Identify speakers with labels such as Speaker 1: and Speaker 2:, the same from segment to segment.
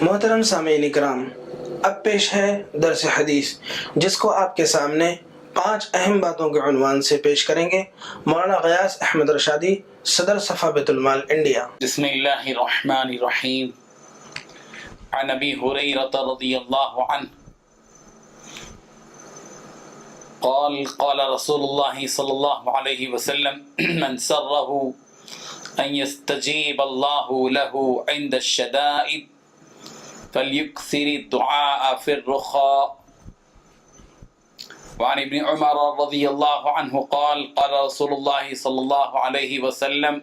Speaker 1: محترم سامعین اکرام، اب پیش ہے درس حدیث، جس کو آپ کے سامنے 5 اہم باتوں کے عنوان سے پیش کریں گے مولانا غیاث احمد رشادی، صدر صفا بیت المال انڈیا۔
Speaker 2: بسم اللہ الرحمن الرحیم۔ عن ابی ہریرہ رضی اللہ عنہ قال قال رسول اللہ صلی اللہ علیہ وسلم من سرہ ان يستجیب اللہ له عند الشدائد فليكثر الدعاء في الرخاء۔ وعن ابن عمر رضی اللہ عنہ قال قال رسول اللہ صلی اللہ علیہ وسلم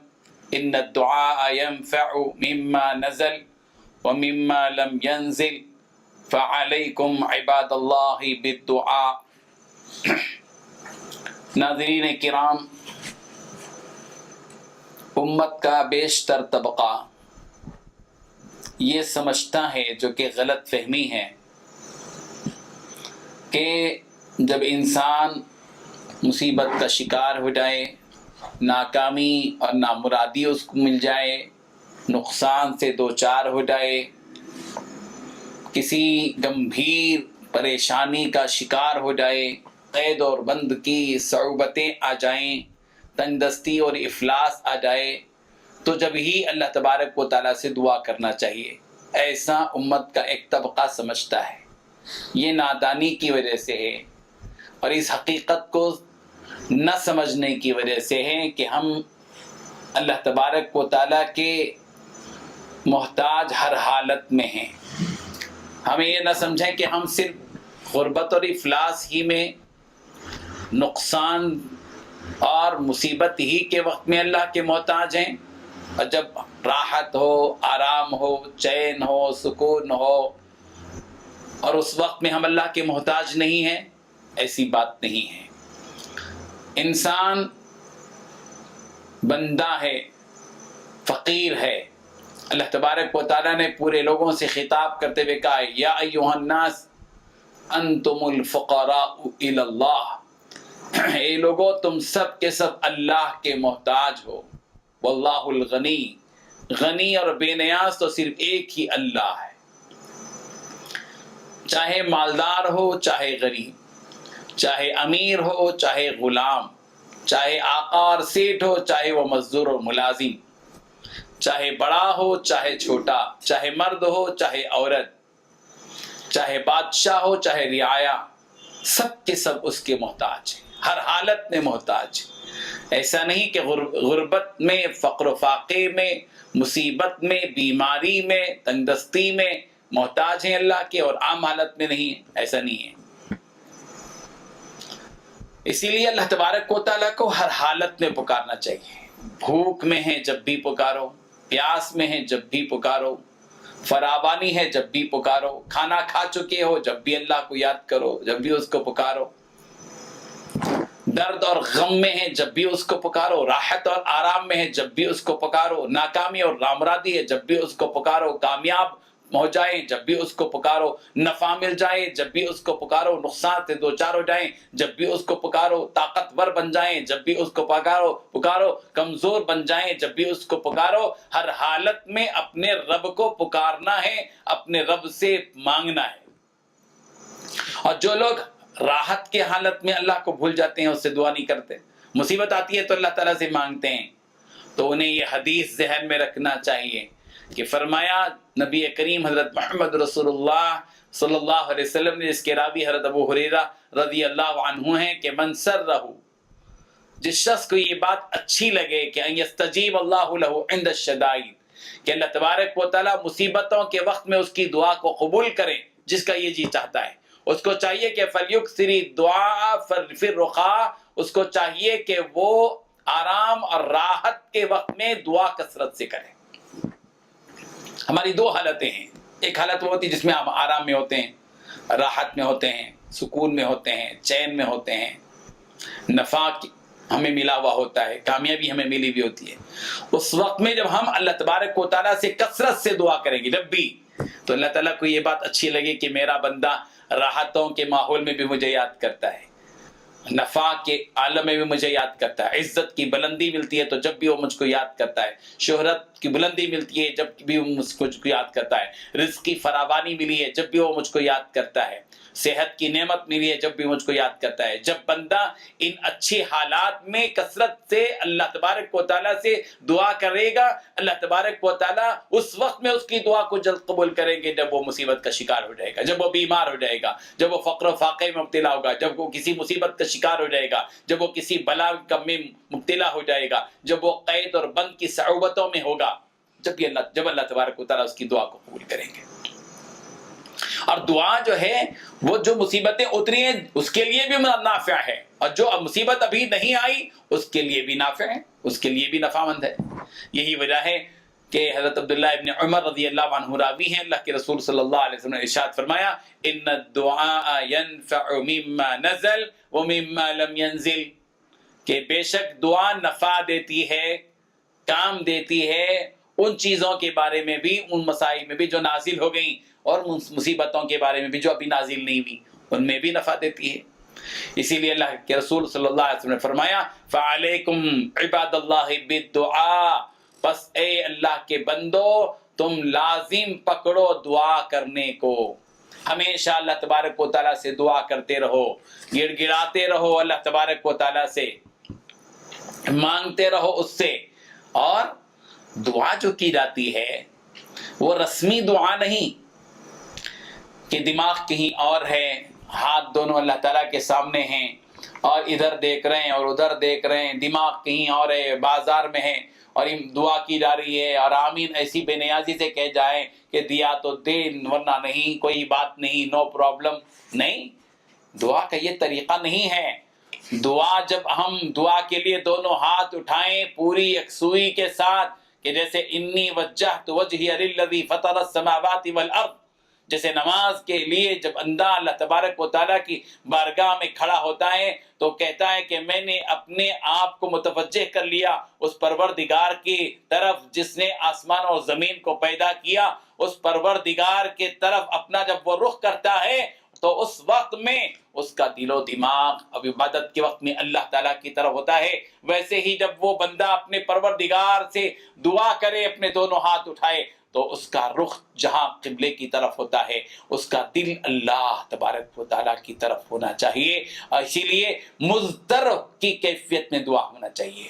Speaker 2: ان الدعاء ينفع مما نزل ومما لم ينزل فعليكم عباد الله بالدعاء۔ ناظرین کرام، امت کا بیشتر طبقہ یہ سمجھتا ہے، جو کہ غلط فہمی ہے، کہ جب انسان مصیبت کا شکار ہو جائے، ناکامی اور نامرادی اس کو مل جائے، نقصان سے دوچار ہو جائے، کسی گمبھیر پریشانی کا شکار ہو جائے، قید اور بند کی صعوبتیں آ جائیں، تنگدستی اور افلاس آ جائے، تو جب ہی اللہ تبارک و تعالیٰ سے دعا کرنا چاہیے۔ ایسا امت کا ایک طبقہ سمجھتا ہے۔ یہ نادانی کی وجہ سے ہے، اور اس حقیقت کو نہ سمجھنے کی وجہ سے ہے کہ ہم اللہ تبارک و تعالیٰ کے محتاج ہر حالت میں ہیں۔ ہمیں یہ نہ سمجھیں کہ ہم صرف غربت اور افلاس ہی میں، نقصان اور مصیبت ہی کے وقت میں اللہ کے محتاج ہیں، اور جب راحت ہو، آرام ہو، چین ہو، سکون ہو، اور اس وقت میں ہم اللہ کے محتاج نہیں ہیں۔ ایسی بات نہیں ہے۔ انسان بندہ ہے، فقیر ہے۔ اللہ تبارک و تعالیٰ نے پورے لوگوں سے خطاب کرتے ہوئے کہا، یا ایھا الناس انتم الفقراء الی اللہ، اے لوگو تم سب کے سب اللہ کے محتاج ہو۔ واللہ الغنی، غنی اور بے نیاز تو صرف ایک ہی اللہ ہے۔ چاہے مالدار ہو، چاہے غریب، چاہے امیر ہو، چاہے غلام، چاہے آقا اور سیٹھ ہو، چاہے وہ مزدور اور ملازم، چاہے بڑا ہو چاہے چھوٹا، چاہے مرد ہو چاہے عورت، چاہے بادشاہ ہو چاہے رعایا، سب کے سب اس کے محتاج ہیں، ہر حالت میں محتاج ہیں۔ ایسا نہیں کہ غربت میں، فقر و فاقے میں، مصیبت میں، بیماری میں، تنگدستی میں محتاج ہیں اللہ کے، اور عام حالت میں نہیں ہیں۔ ایسا نہیں ہے۔ اسی لیے اللہ تبارک و تعالیٰ کو ہر حالت میں پکارنا چاہیے۔ بھوک میں ہے جب بھی پکارو، پیاس میں ہے جب بھی پکارو، فراوانی ہے جب بھی پکارو، کھانا کھا چکے ہو جب بھی اللہ کو یاد کرو، جب بھی اس کو پکارو، درد اور غم میں ہے جب بھی اس کو پکارو، راحت اور آرام میں ہے جب بھی اس کو پکارو، ناکامی اور نامرادی ہے جب بھی اس کو پکارو، کامیاب ہو جائیں جب بھی اس کو پکارو، نفع مل جائے جب بھی اس کو پکارو، نقصان سے دوچار ہو جائیں جب بھی اس کو پکارو، طاقتور بن جائیں جب بھی اس کو پکارو، کمزور بن جائیں جب بھی اس کو پکارو، ہر حالت میں اپنے رب کو پکارنا ہے، اپنے رب سے مانگنا ہے۔ اور جو لوگ راحت کے حالت میں اللہ کو بھول جاتے ہیں، اس سے دعا نہیں کرتے، مصیبت آتی ہے تو اللہ تعالیٰ سے مانگتے ہیں، تو انہیں یہ حدیث ذہن میں رکھنا چاہیے کہ فرمایا نبی کریم حضرت محمد رسول اللہ صلی اللہ علیہ وسلم نے، جس کے راوی حضرت ابو ہریرہ رضی اللہ عنہ ہیں، کہ من سرہ، جس شخص کو یہ بات اچھی لگے کہ ان یستجیب اللہ له عند الشدائد، کہ اللہ تبارک و تعالیٰ مصیبتوں کے وقت میں اس کی دعا کو قبول کرے، جس کا یہ جی چاہتا ہے، اس کو چاہیے کہ فلیکثر الدعاء فی الرخاء، اس کو چاہیے کہ وہ آرام اور راحت کے وقت میں دعا کثرت سے کرے۔ ہماری دو حالتیں ہیں، ایک حالت وہ ہوتی ہے جس میں ہم آرام میں ہوتے ہیں، راحت میں ہوتے ہیں، سکون میں ہوتے ہیں، چین میں ہوتے ہیں، نفع ہمیں ملا ہوا ہوتا ہے، کامیابی ہمیں ملی ہوئی ہوتی ہے۔ اس وقت میں جب ہم اللہ تبارک و تعالیٰ سے کثرت سے دعا کریں گے جب بھی، تو اللہ تعالیٰ کو یہ بات اچھی لگے کہ میرا بندہ راحتوں کے ماحول میں بھی مجھے یاد کرتا ہے، نفع کے عالم میں بھی مجھے یاد کرتا ہے، عزت کی بلندی ملتی ہے تو جب بھی وہ مجھ کو یاد کرتا ہے، شہرت کی بلندی ملتی ہے جب بھی وہ مجھ کو یاد کرتا ہے، رزق کی فراوانی ملی ہے جب بھی وہ مجھ کو یاد کرتا ہے، صحت کی نعمت ملی ہے جب بھی مجھ کو یاد کرتا ہے۔ جب بندہ ان اچھی حالات میں کثرت سے اللہ تبارک و تعالیٰ سے دعا کرے گا، اللہ تبارک و تعالیٰ اس وقت میں اس کی دعا کو جلد قبول کریں گے جب وہ مصیبت کا شکار ہو جائے گا، جب وہ بیمار ہو جائے گا، جب وہ فقر و فاقے میں مبتلا ہوگا، جب وہ کسی مصیبت کا شکار ہو جائے گا، جب وہ کسی بلا میں مبتلا ہو جائے گا، جب وہ قید اور بند کی صعوبتوں میں ہوگا، جب اللہ تبارک و تعالیٰ اس کی دعا کو قبول کریں گے۔ اور دعا جو ہے وہ جو مصیبتیں اتری ہیں اس کے لیے بھی نافع ہے، اور جو مصیبت ابھی نہیں آئی اس کے لیے بھی نافع ہے، اس کے لیے بھی نفع مند ہے۔ یہی وجہ ہے کہ حضرت عبداللہ ابن عمر رضی اللہ عنہ راوی ہیں، اللہ کے رسول صلی اللہ علیہ وسلم نے ارشاد فرمایا، ان الدعاء ينفع مما نزل ومما لم ينزل، کہ بے شک دعا نفع دیتی ہے، کام دیتی ہے ان چیزوں کے بارے میں بھی، ان مسائل میں بھی جو نازل ہو گئیں، اور مصیبتوں کے بارے میں بھی جو ابھی نازل نہیں ہوئی ان میں بھی نفع دیتی ہے۔ اسی لیے اللہ کے رسول صلی اللہ علیہ وسلم نے فرمایا، فَعَلَيْكُمْ عِبَادَ اللَّهِ بِالدُّعَاء، بس اے اللہ کے بندو تم لازم پکڑو دعا کرنے کو، ہمیشہ اللہ تبارک و تعالیٰ سے دعا کرتے رہو، گڑ گڑاتے رہو اللہ تبارک و تعالیٰ سے، مانگتے رہو اس سے۔ اور دعا جو کی جاتی ہے وہ رسمی دعا نہیں کہ دماغ کہیں اور ہے، ہاتھ دونوں اللہ تعالیٰ کے سامنے ہیں اور ادھر دیکھ رہے ہیں اور ادھر دیکھ رہے ہیں، دماغ کہیں اور ہے، بازار میں ہے اور دعا کی جا رہی ہے، اور آمین ایسی بے نیازی سے کہہ جائیں کہ دیا تو دے ورنہ نہیں، کوئی بات نہیں، نو پرابلم۔ نہیں، دعا کا یہ طریقہ نہیں ہے۔ دعا جب ہم دعا کے لیے دونوں ہاتھ اٹھائیں پوری یکسوئی کے ساتھ، کہ جیسے انی وجہت وجہی للذی فطر السماوات والارض، جیسے نماز کے لیے جب بندہ اللہ تبارک و تعالیٰ کی بارگاہ میں کھڑا ہوتا ہے تو کہتا ہے کہ میں نے اپنے آپ کو متوجہ کر لیا اس پروردگار کی طرف جس نے آسمان اور زمین کو پیدا کیا، اس پروردگار کے طرف اپنا جب وہ رخ کرتا ہے تو اس وقت میں اس کا دل و دماغ اب عبادت کے وقت میں اللہ تعالیٰ کی طرف ہوتا ہے۔ ویسے ہی جب وہ بندہ اپنے پروردگار سے دعا کرے، اپنے دونوں ہاتھ اٹھائے، تو اس کا رخ جہاں قبلے کی طرف ہوتا ہے اس کا دل اللہ تبارک و تعالیٰ کی طرف ہونا چاہیے، اور اسی لیے مضطر کی کیفیت میں دعا ہونا چاہیے،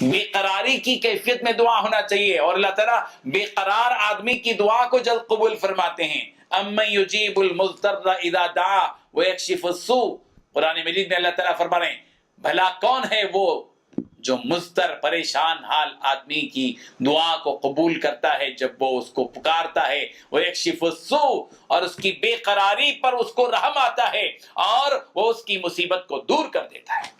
Speaker 2: بے قراری کی کیفیت میں دعا ہونا چاہیے، اور اللہ تعالیٰ بے قرار آدمی کی دعا کو جلد قبول فرماتے ہیں۔ اَمَّن يُجِيبُ الْمُضْطَرَّ إِذَا دَعَا وَيَكْشِفُ السُّوءَ، قرآن مجید میں اللہ تعالیٰ فرما رہے ہیں بھلا کون ہے وہ جو مضطر پریشان حال آدمی کی دعا کو قبول کرتا ہے جب وہ اس کو پکارتا ہے، وَيَكْشِفُ السُّوءَ، اور اس کی بے قراری پر اس کو رحم آتا ہے اور وہ اس کی مصیبت کو دور کر دیتا ہے۔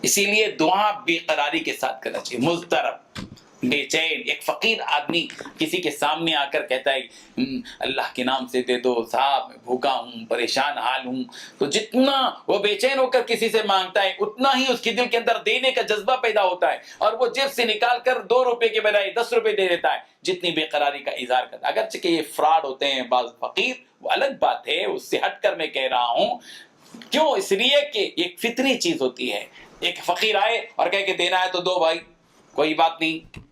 Speaker 2: اسی لیے دعا بے قراری کے ساتھ کرنا چاہیے، مضطرب، بے چین۔ ایک فقیر آدمی کسی کے سامنے آ کر کہتا ہے اللہ کے نام سے دے دو صاحب، میں بھوکا ہوں، پریشان حال ہوں، تو جتنا وہ بے چین ہو کر کسی سے مانگتا ہے اتنا ہی اس کے دل کے اندر دینے کا جذبہ پیدا ہوتا ہے، اور وہ جیب سے نکال کر 2 روپے کے بجائے 10 روپے دے دیتا ہے، جتنی بے قراری کا اظہار کرتا ہے۔ اگرچہ کہ یہ فراڈ ہوتے ہیں بعض فقیر، وہ الگ بات ہے، اس سے ہٹ کر میں کہہ رہا ہوں، کیوں؟ اس لیے کہ ایک فطری چیز ہوتی ہے۔ ایک فقیر آئے اور کہے کہ دینا ہے تو دو بھائی، کوئی بات نہیں،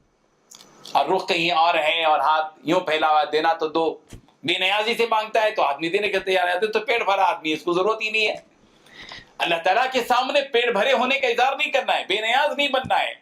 Speaker 2: اور رخ کہیں اور ہے اور ہاتھ یوں پھیلا ہوا، دینا تو دو، بے نیازی سے مانگتا ہے تو آدمی دینے کے تیار ہے، تو پیٹ بھرا آدمی، اس کو ضرورت ہی نہیں ہے۔ اللہ تعالیٰ کے سامنے پیٹ بھرے ہونے کا اظہار نہیں کرنا ہے، بے نیاز نہیں بننا ہے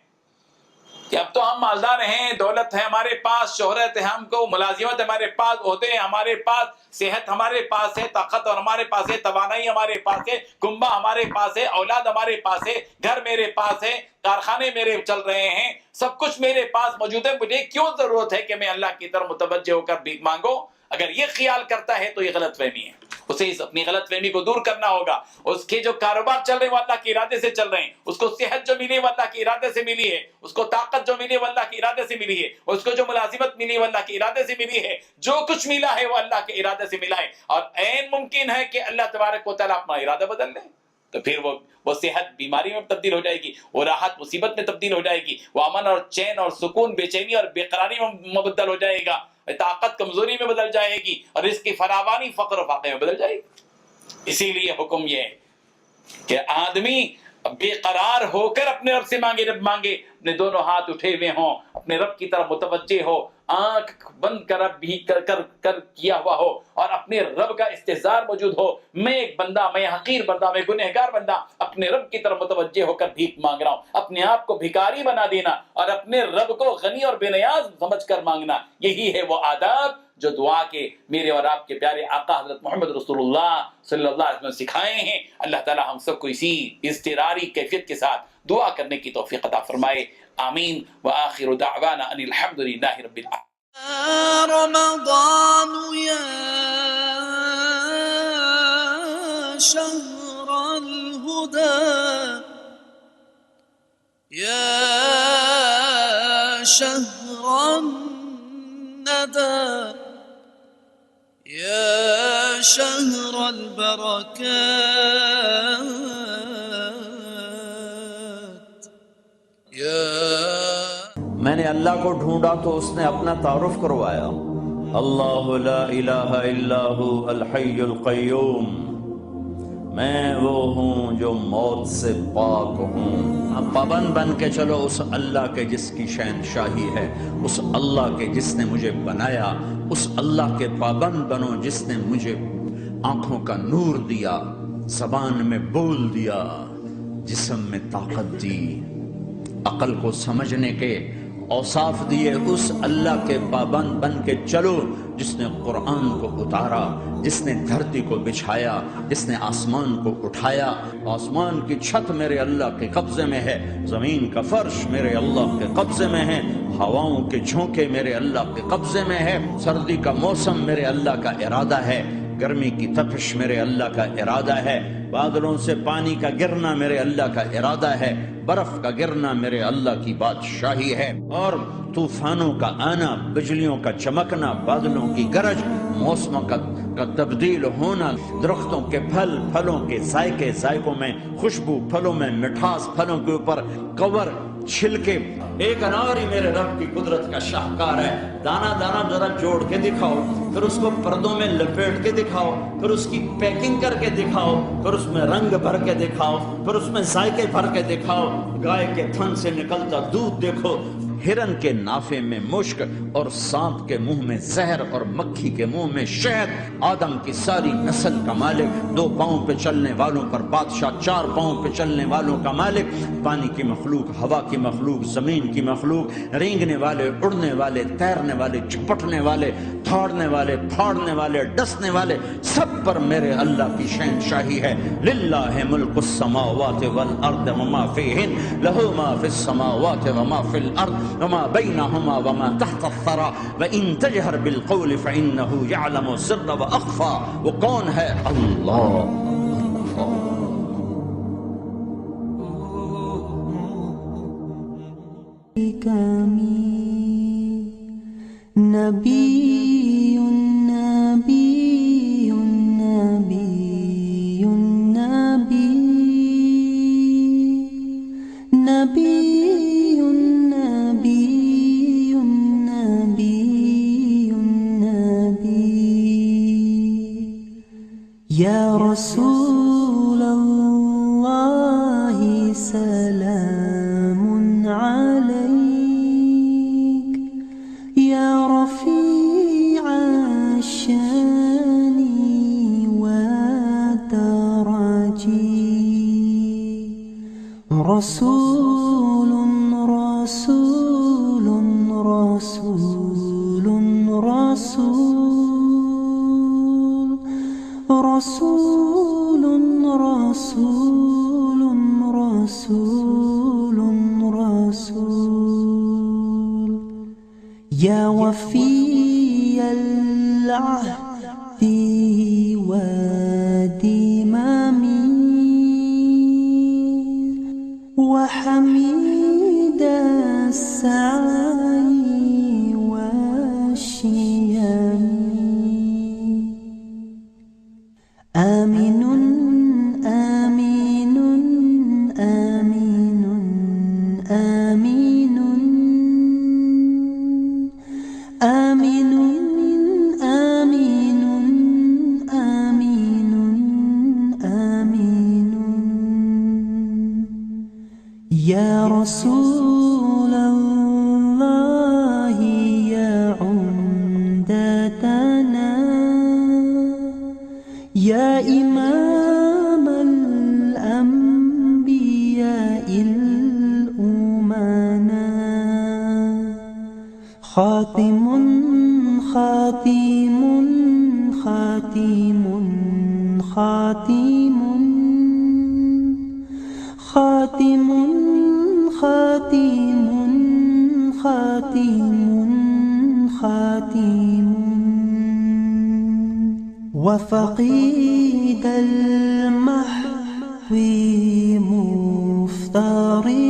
Speaker 2: کہ اب تو ہم مالدار ہیں، دولت ہے ہمارے پاس، شہرت ہے ہم کو، ملازمت ہمارے پاس، عہدے ہیں ہمارے پاس، صحت ہمارے پاس ہے، طاقت اور ہمارے پاس ہے، توانائی ہمارے پاس ہے، کنبہ ہمارے پاس ہے، اولاد ہمارے پاس ہے، گھر میرے پاس ہے، کارخانے میرے چل رہے ہیں، سب کچھ میرے پاس موجود ہے، مجھے کیوں ضرورت ہے کہ میں اللہ کی طرف متوجہ ہو کر بھیک مانگوں؟ اگر یہ خیال کرتا ہے تو یہ غلط فہمی ہے، اسے اس اپنی غلط فہمی کو دور کرنا ہوگا۔ اس کے جو کاروبار چل رہے ہیں وہ اللہ کے ارادے سے چل رہے ہیں، اس کو صحت جو ملی وہ اللہ کے ارادے سے ملی ہے، اس کو طاقت جو ملی وہ اللہ کے ارادے سے ملی ہے، اس کو جو ملازمت ملی وہ اللہ کے ارادے سے ملی ہے، جو کچھ ملا ہے وہ اللہ کے ارادے سے ملا ہے، اور عین ممکن ہے کہ اللہ تبارک و تعالیٰ اپنا ارادہ بدل لے، تو پھر وہ صحت بیماری میں تبدیل ہو جائے گی، وہ راحت مصیبت میں تبدیل ہو جائے گی، وہ امن اور چین اور سکون بے چینی اور بے قراری میں مبدل ہو جائے گا، طاقت کمزوری میں بدل جائے گی، اور رزق کی فراوانی فقر و فاقے میں بدل جائے گی۔ اسی لیے حکم یہ ہے کہ آدمی بےقرار ہو کر اپنے رب سے مانگے، رب مانگے، اپنے دونوں ہاتھ اٹھے ہوئے ہوں، اپنے رب کی طرف متوجہ ہو، آنکھ بند کر بھی کر کیا ہوا ہو، اور اپنے رب کا استحضار موجود ہو، میں ایک بندہ، میں حقیر بندہ، میں گنہگار بندہ، اپنے رب کی طرف متوجہ ہو کر بھیک مانگ رہا ہوں، اپنے آپ کو بھکاری بنا دینا اور اپنے رب کو غنی اور بے نیاز سمجھ کر مانگنا، یہی ہے وہ آداب جو دعا کے میرے اور آپ کے پیارے آقا حضرت محمد رسول اللہ صلی اللہ علیہ وسلم سکھائے ہیں۔ اللہ تعالی ہم سب کو اسی اضطراری کیفیت کے ساتھ دعا کرنے کی توفیق عطا فرمائے، آمین۔ وآخر دعوانا ان الحمد للہ رب العالمین۔
Speaker 3: رمضان يا شهر الهدى يا شهر الندى يا شهر البركات يا
Speaker 4: میں نے اللہ کو ڈھونڈا تو اس نے اپنا تعارف کروایا، اللہ لا الہ الا ہو الحی القیوم، میں وہ ہوں جو موت سے پاک ہوں۔ اب پابند بن کے چلو اس اللہ کے جس کی شہنشاہی ہے، اس اللہ کے جس نے مجھے بنایا، اس اللہ کے پابند بنو جس نے مجھے آنکھوں کا نور دیا، زبان میں بول دیا، جسم میں طاقت دی، عقل کو سمجھنے کے اوصاف دیے، اس اللہ کے پابند بن کے چلو جس نے قرآن کو اتارا، جس نے دھرتی کو بچھایا، جس نے آسمان کو اٹھایا۔ آسمان کی چھت میرے اللہ کے قبضے میں ہے، زمین کا فرش میرے اللہ کے قبضے میں ہے، ہواؤں کے جھونکے میرے اللہ کے قبضے میں ہے، سردی کا موسم میرے اللہ کا ارادہ ہے، گرمی کی تپش میرے اللہ کا ارادہ ہے، بادلوں سے پانی کا گرنا میرے اللہ کا ارادہ ہے، برف کا گرنا میرے اللہ کی بادشاہی ہے، اور طوفانوں کا آنا، بجلیوں کا چمکنا، بادلوں کی گرج، موسموں کا تبدیل ہونا، درختوں کے پھلوں کے ذائقوں میں خوشبو، پھلوں میں مٹھاس، پھلوں کے اوپر کور، چھلکے۔ ایک انار ہی میرے رب کی قدرت کا شاہکار ہے، دانا دانا ذرا جوڑ کے دکھاؤ، پھر اس کو پردوں میں لپیٹ کے دکھاؤ، پھر اس کی پیکنگ کر کے دکھاؤ، پھر اس میں رنگ بھر کے دکھاؤ، پھر اس میں ذائقے بھر کے دکھاؤ، گائے کے تھن سے نکلتا دودھ دیکھو، ہرن کے نافے میں مشک اور سانپ کے منہ میں زہر اور مکھی کے منہ میں شہد، آدم کی ساری نسل کا مالک، 2 پاؤں پہ چلنے والوں پر بادشاہ، 4 پاؤں پہ چلنے والوں کا مالک، پانی کی مخلوق، ہوا کی مخلوق، زمین کی مخلوق، رینگنے والے، اڑنے والے، تیرنے والے، چپٹنے والے، دھاڑنے والے، پھاڑنے والے، ڈسنے والے، سب پر میرے اللہ کی شہنشاہی ہے۔ للہ ملک السماوات والارض وما فیہن، لہ ما فی السماوات وما فی الارض وما بینہما وما تحت الثری وان تجہر بالقول فانہ یعلم السر واخفی۔ وہ کون ہے؟ اللہ۔
Speaker 5: نبی نبی نبی نبی نبی نبی نبی یا رسول اللہ سلام علیک یا رفیع الشان والدرج رسول رسول رسول رسول رسول رسول رسول رسول يا وفي العهد ودمامي وحميد السعي والشيم آمن آمين آمين آمين آمين آمين رسول الله يا عمدتنا يا إمام الأنبياء الأمنا خاتم خاتم خاتم خاتم خاتم خاتم خاتم خاتم وفقيد المحو مفترض